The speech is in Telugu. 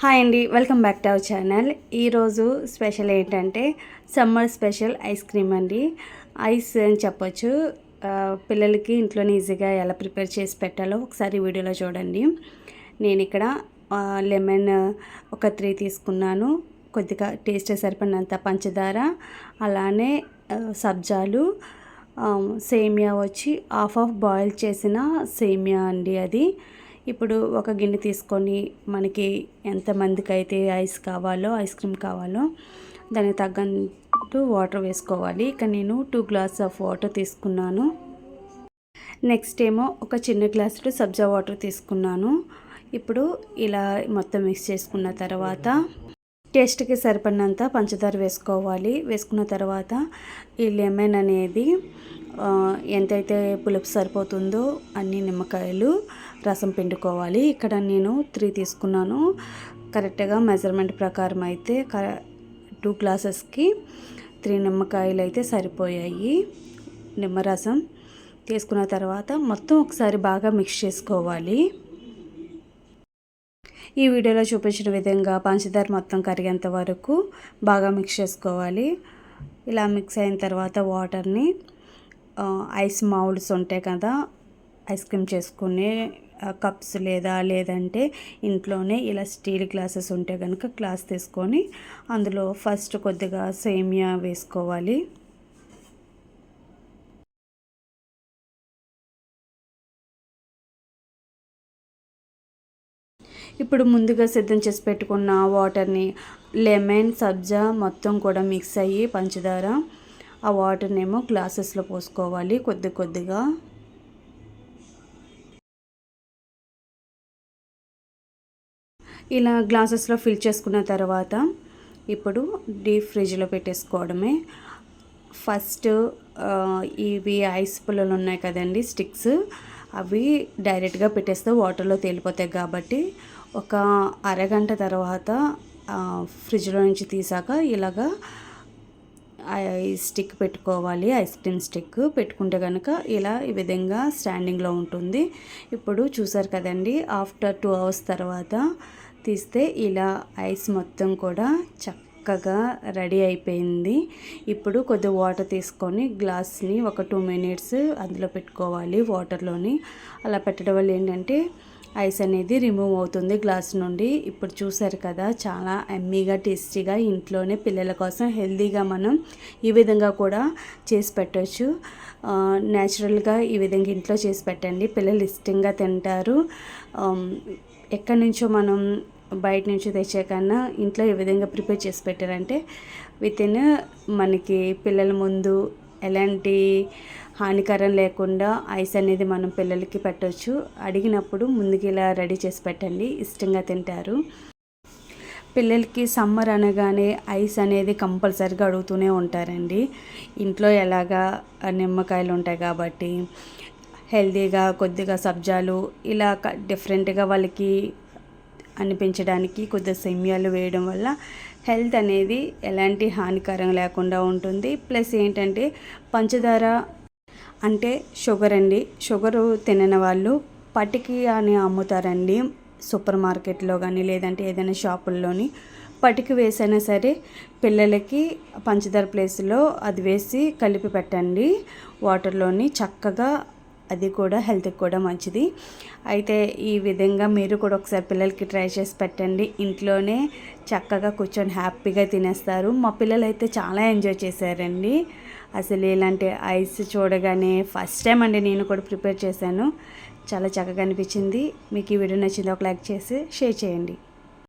హాయ్ అండి, welcome back to our channel. ఈరోజు స్పెషల్ ఏంటంటే సమ్మర్ స్పెషల్ ఐస్ క్రీమ్ అండి. ఐస్ అని చెప్పొచ్చు. పిల్లలకి ఇంట్లోనే ఈజీగా ఎలా ప్రిపేర్ చేసి పెట్టాలో ఒకసారి వీడియోలో చూడండి. నేను ఇక్కడ లెమన్ ఒక 3 తీసుకున్నాను, కొద్దిగా టేస్ట్ సరిపడినంత పంచదార, అలానే సబ్జాలు, సేమియా వచ్చి హాఫ్ బాయిల్ చేసిన సేమియా అండి అది. ఇప్పుడు ఒక గిన్నె తీసుకొని మనకి ఎంతమందికి అయితే ఐస్ క్రీమ్ కావాలో దానికి తగ్గట్టు వాటర్ వేసుకోవాలి. ఇక నేను 2 గ్లాస్ ఆఫ్ వాటర్ తీసుకున్నాను. నెక్స్ట్ ఏమో ఒక చిన్న గ్లాసులో సబ్జా వాటర్ తీసుకున్నాను. ఇప్పుడు ఇలా మొత్తం మిక్స్ చేసుకున్న తర్వాత టేస్ట్కి సరిపడినంత పంచదార వేసుకోవాలి. వేసుకున్న తర్వాత ఈ లెమన్ అనేది ఎంతైతే పులుపు సరిపోతుందో అన్ని నిమ్మకాయలు రసం పిండుకోవాలి. ఇక్కడ నేను 3 తీసుకున్నాను. కరెక్ట్గా మెజర్మెంట్ ప్రకారం అయితే 2 గ్లాసెస్కి 3 నిమ్మకాయలు అయితే సరిపోయాయి. నిమ్మరసం తీసుకున్న తర్వాత మొత్తం ఒకసారి బాగా మిక్స్ చేసుకోవాలి. ఈ వీడియోలో చూపించిన విధంగా పంచదార మొత్తం కరిగేంత వరకు బాగా మిక్స్ చేసుకోవాలి. ఇలా మిక్స్ అయిన తర్వాత వాటర్ని ఐస్ మౌల్డ్స్ ఉంటాయి కదా, ఐస్ క్రీమ్ చేసుకునే కప్స్ లేదంటే ఇంట్లోనే ఇలా స్టీల్ గ్లాసెస్ ఉంటే కనుక గ్లాస్ తీసుకొని అందులో ఫస్ట్ కొద్దిగా సేమియా వేసుకోవాలి. ఇప్పుడు ముందుగా సిద్ధం చేసి పెట్టుకున్న వాటర్ని, లెమన్, సబ్జా మొత్తం కూడా మిక్స్ అయ్యి పంచదార, ఆ వాటర్ని ఏమో గ్లాసెస్లో పోసుకోవాలి కొద్దిగా. ఇలా గ్లాసెస్లో ఫిల్ చేసుకున్న తర్వాత ఇప్పుడు డీప్ ఫ్రిడ్జ్లో పెట్టేసుకోవడమే. ఫస్ట్ ఇవి ఐస్ పుల్లలు ఉన్నాయి కదండి, స్టిక్స్, అవి డైరెక్ట్గా పెట్టేస్తే వాటర్లో తేలిపోతాయి కాబట్టి ఒక అరగంట తర్వాత ఫ్రిడ్జ్లో నుంచి తీసాక ఇలాగా స్టిక్ పెట్టుకోవాలి. ఐస్ క్రీమ్ స్టిక్ పెట్టుకుంటే కనుక ఇలా ఈ విధంగా స్టాండింగ్లో ఉంటుంది. ఇప్పుడు చూసారు కదండి, ఆఫ్టర్ 2 అవర్స్ తర్వాత తీస్తే ఇలా ఐస్ మొత్తం కూడా చక్కగా రెడీ అయిపోయింది. ఇప్పుడు కొద్ది వాటర్ తీసుకొని గ్లాస్ని ఒక 2 మినిట్స్ అందులో పెట్టుకోవాలి వాటర్లోని. అలా పెట్టడం వల్ల ఏంటంటే ఐస్ అనేది రిమూవ్ అవుతుంది గ్లాస్ నుండి. ఇప్పుడు చూసారు కదా, చాలా ఎమ్మీగా టేస్టీగా ఇంట్లోనే పిల్లల కోసం హెల్తీగా మనం ఈ విధంగా కూడా చేసి పెట్టవచ్చు. న్యాచురల్గా ఈ విధంగా ఇంట్లో చేసి పెట్టండి, పిల్లలు ఇష్టంగా తింటారు. ఎక్కడి నుంచో మనం బయట నుంచి తెచ్చే కన్నా ఇంట్లో ఈ విధంగా ప్రిపేర్ చేసి పెట్టారంటే వితిన్ మనకి పిల్లల ముందు ఎలాంటి హానికరం లేకుండా ఐస్ అనేది మనం పిల్లలకి పెట్టవచ్చు. అడిగినప్పుడు ముందుకు ఇలా రెడీ చేసి పెట్టండి, ఇష్టంగా తింటారు. పిల్లలకి సమ్మర్ అనగానే ఐస్ అనేది కంపల్సరీగా అడుగుతూనే ఉంటారండి. ఇంట్లో ఎలాగా నిమ్మకాయలు ఉంటాయి కాబట్టి హెల్తీగా కొద్దిగా సబ్జాలు ఇలా డిఫరెంట్గా వాళ్ళకి అనిపించడానికి కొద్దిగా సేమియాలు వేయడం వల్ల హెల్త్ అనేది ఎలాంటి హానికరం లేకుండా ఉంటుంది. ప్లస్ ఏంటంటే పంచదార అంటే షుగర్ అండి. షుగరు తినని వాళ్ళు పటికి అని అమ్ముతారండి సూపర్ మార్కెట్లో కానీ లేదంటే ఏదైనా షాపుల్లోని. పటికి వేసైనా సరే పిల్లలకి పంచదార ప్లేస్లో అది వేసి కలిపి పెట్టండి వాటర్లోని. చక్కగా అది కూడా హెల్త్కి కూడా మంచిది. అయితే ఈ విధంగా మీరు కూడా ఒకసారి పిల్లలకి ట్రై చేసి పెట్టండి. ఇంట్లోనే చక్కగా కూర్చొని హ్యాపీగా తినేస్తారు. మా పిల్లలు అయితే చాలా ఎంజాయ్ చేశారండి. అసలు ఇలాంటి ఐస్ చూడగానే ఫస్ట్ టైం అండి నేను కూడా ప్రిపేర్ చేశాను. చాలా చక్కగా అనిపించింది. మీకు ఈ వీడియో నచ్చింది ఒక లైక్ చేసి షేర్ చేయండి.